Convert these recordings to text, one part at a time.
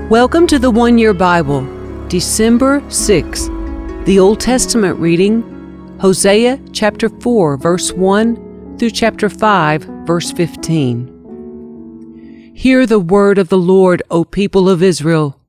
Welcome to the One Year Bible, December 6th. The Old Testament reading, Hosea chapter 4, verse 1 through chapter 5, verse 15. Hear the word of the Lord, O people of Israel.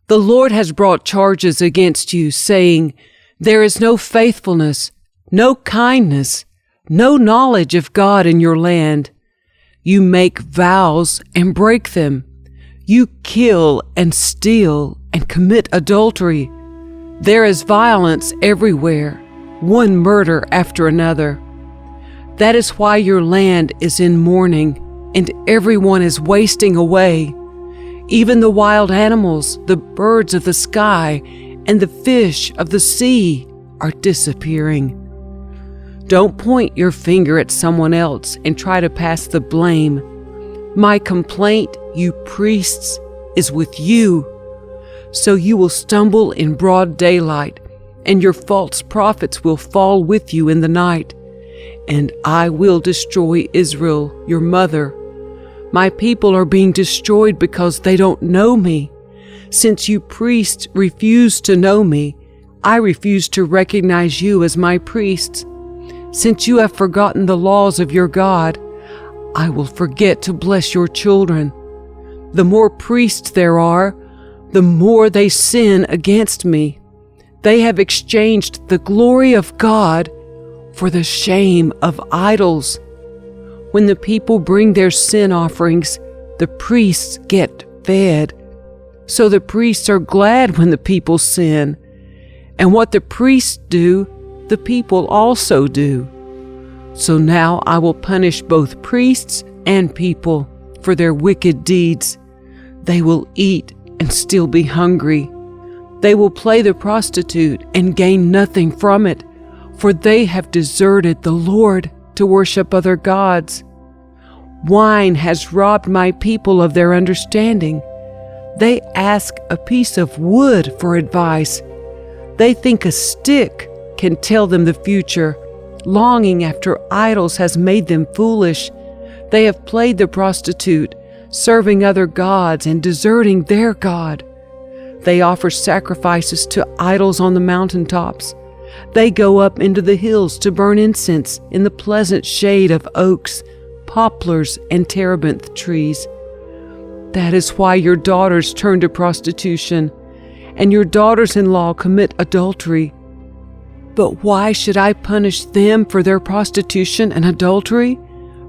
The Lord has brought charges against you, saying, there is no faithfulness, no kindness, no knowledge of God in your land. You make vows and break them. You kill and steal and commit adultery. There is violence everywhere, one murder after another. That is why your land is in mourning, and everyone is wasting away. Even the wild animals, the birds of the sky, and the fish of the sea are disappearing. Don't point your finger at someone else and try to pass the blame. My complaint, you priests, is with you. So you will stumble in broad daylight, and your false prophets will fall with you in the night. And I will destroy Israel, your mother. My people are being destroyed because they don't know me. Since you priests refuse to know me, I refuse to recognize you as my priests. Since you have forgotten the laws of your God, I will forget to bless your children. The more priests there are, the more they sin against me. They have exchanged the glory of God for the shame of idols. When the people bring their sin offerings, the priests get fed. So the priests are glad when the people sin. And what the priests do, the people also do. So now I will punish both priests and people for their wicked deeds. They will eat and still be hungry. They will play the prostitute and gain nothing from it, for they have deserted the Lord to worship other gods. Wine has robbed my people of their understanding. They ask a piece of wood for advice. They think a stick can tell them the future. Longing after idols has made them foolish. They have played the prostitute, serving other gods and deserting their God. They offer sacrifices to idols on the mountaintops. They go up into the hills to burn incense in the pleasant shade of oaks, poplars, and terebinth trees. That is why your daughters turn to prostitution, and your daughters-in-law commit adultery. But why should I punish them for their prostitution and adultery?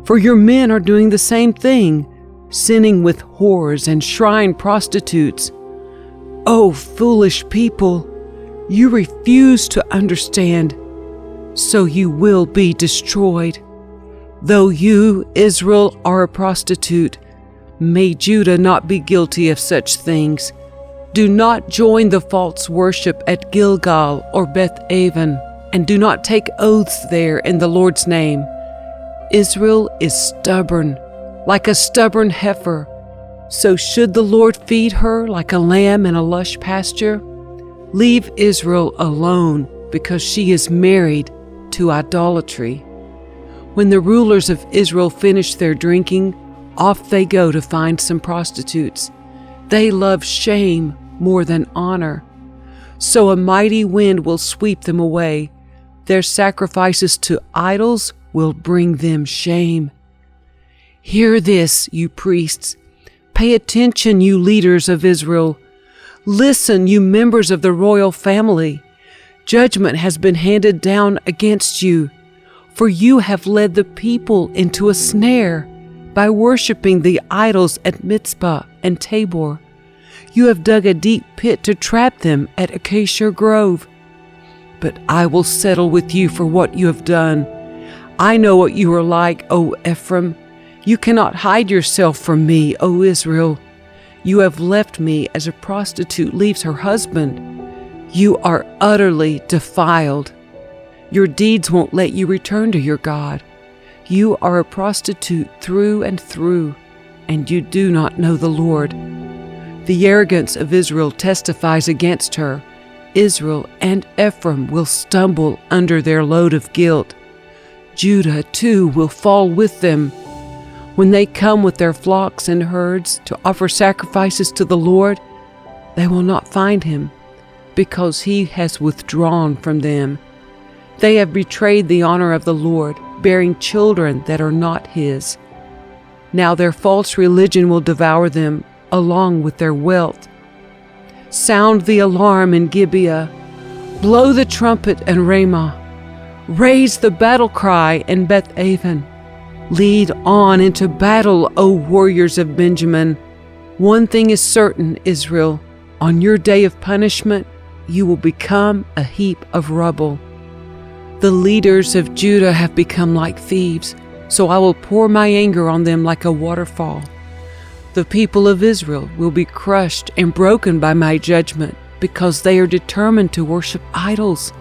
For your men are doing the same thing, sinning with whores and shrine prostitutes. O foolish people, you refuse to understand, so you will be destroyed. Though you, Israel, are a prostitute, may Judah not be guilty of such things. Do not join the false worship at Gilgal or Beth-aven, and do not take oaths there in the Lord's name. Israel is stubborn, like a stubborn heifer. So should the Lord feed her like a lamb in a lush pasture? Leave Israel alone, because she is married to idolatry. When the rulers of Israel finish their drinking, off they go to find some prostitutes. They love shame more than honor. So a mighty wind will sweep them away. Their sacrifices to idols will bring them shame. Hear this, you priests. Pay attention, you leaders of Israel. Listen, you members of the royal family. Judgment has been handed down against you, for you have led the people into a snare by worshiping the idols at Mizpah and Tabor. You have dug a deep pit to trap them at Acacia Grove. But I will settle with you for what you have done. I know what you are like, O Ephraim. You cannot hide yourself from me, O Israel. You have left me as a prostitute leaves her husband. You are utterly defiled. Your deeds won't let you return to your God. You are a prostitute through and through, and you do not know the Lord. The arrogance of Israel testifies against her. Israel and Ephraim will stumble under their load of guilt. Judah, too, will fall with them. When they come with their flocks and herds to offer sacrifices to the Lord, They will not find him, because he has withdrawn from them. They have betrayed the honor of the Lord, bearing children that are not his. Now their false religion will devour them along with their wealth. Sound the alarm in Gibeah. Blow the trumpet in Ramah. Raise the battle cry in Beth-aven. Lead on into battle, O warriors of Benjamin. One thing is certain, Israel. On your day of punishment, you will become a heap of rubble. The leaders of Judah have become like thieves, so I will pour my anger on them like a waterfall. The people of Israel will be crushed and broken by my judgment, because they are determined to worship idols.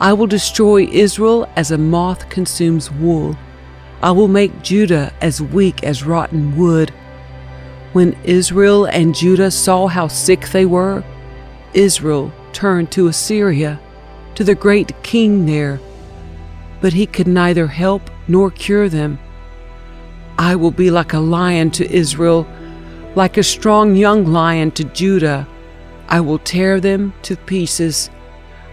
I will destroy Israel as a moth consumes wool. I will make Judah as weak as rotten wood. When Israel and Judah saw how sick they were, Israel turned to Assyria, to the great king there, but he could neither help nor cure them. I will be like a lion to Israel, like a strong young lion to Judah. I will tear them to pieces.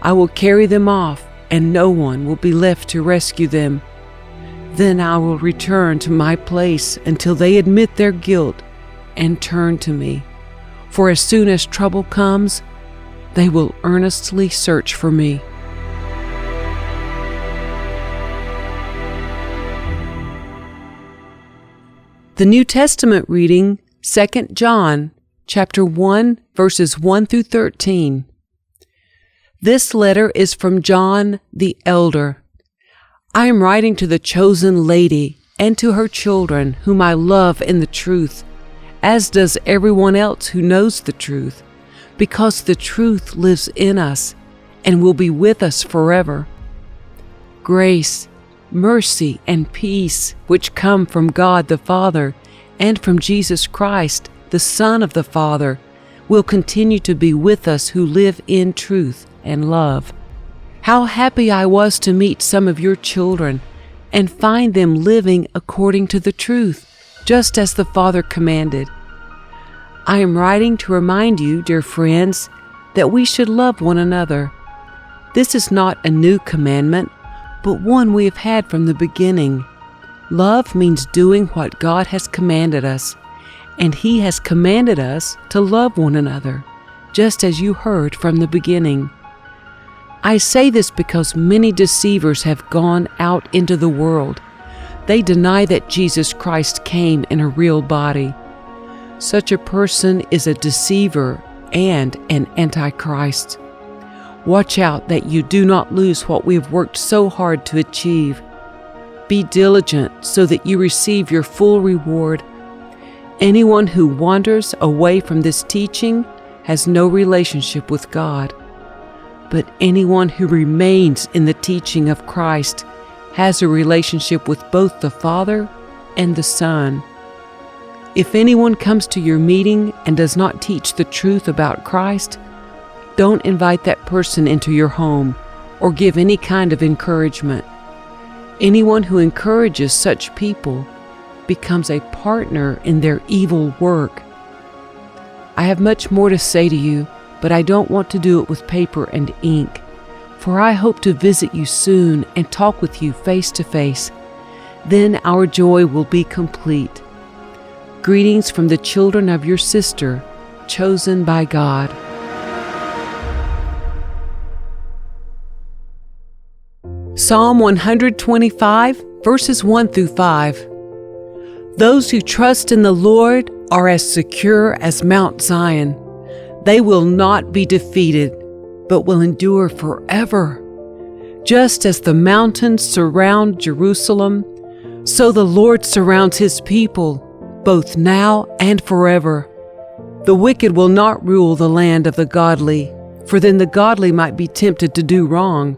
I will carry them off, and no one will be left to rescue them. Then I will return to my place until they admit their guilt and turn to me. For as soon as trouble comes, they will earnestly search for me. The New Testament reading, 2 John, chapter 1, verses 1 through 13. This letter is from John the elder. I am writing to the chosen lady and to her children, whom I love in the truth, as does everyone else who knows the truth, because the truth lives in us and will be with us forever. Grace, mercy, and peace, which come from God the Father and from Jesus Christ, the Son of the Father, will continue to be with us who live in truth and love. How happy I was to meet some of your children and find them living according to the truth, just as the Father commanded. I am writing to remind you, dear friends, that we should love one another. This is not a new commandment, but one we have had from the beginning. Love means doing what God has commanded us, and He has commanded us to love one another, just as you heard from the beginning. I say this because many deceivers have gone out into the world. They deny that Jesus Christ came in a real body. Such a person is a deceiver and an antichrist. Watch out that you do not lose what we have worked so hard to achieve. Be diligent so that you receive your full reward. Anyone who wanders away from this teaching has no relationship with God. But anyone who remains in the teaching of Christ has a relationship with both the Father and the Son. If anyone comes to your meeting and does not teach the truth about Christ, don't invite that person into your home or give any kind of encouragement. Anyone who encourages such people becomes a partner in their evil work. I have much more to say to you, but I don't want to do it with paper and ink, for I hope to visit you soon and talk with you face to face. Then our joy will be complete. Greetings from the children of your sister, chosen by God. Psalm 125, verses 1 through 5. Those who trust in the Lord are as secure as Mount Zion. They will not be defeated, but will endure forever. Just as the mountains surround Jerusalem, so the Lord surrounds His people, both now and forever. The wicked will not rule the land of the godly, for then the godly might be tempted to do wrong.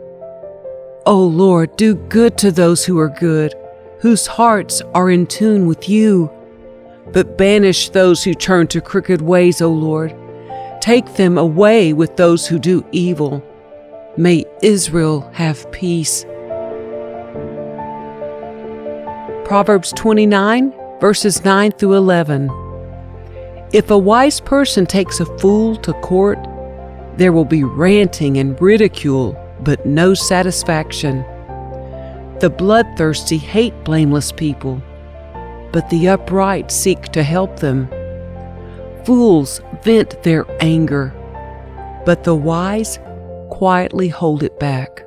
O Lord, do good to those who are good, whose hearts are in tune with you. But banish those who turn to crooked ways, O Lord. Take them away with those who do evil. May Israel have peace. Proverbs 29, verses 9 through 11. If a wise person takes a fool to court, there will be ranting and ridicule, but no satisfaction. The bloodthirsty hate blameless people, but the upright seek to help them. Fools vent their anger, but the wise quietly hold it back.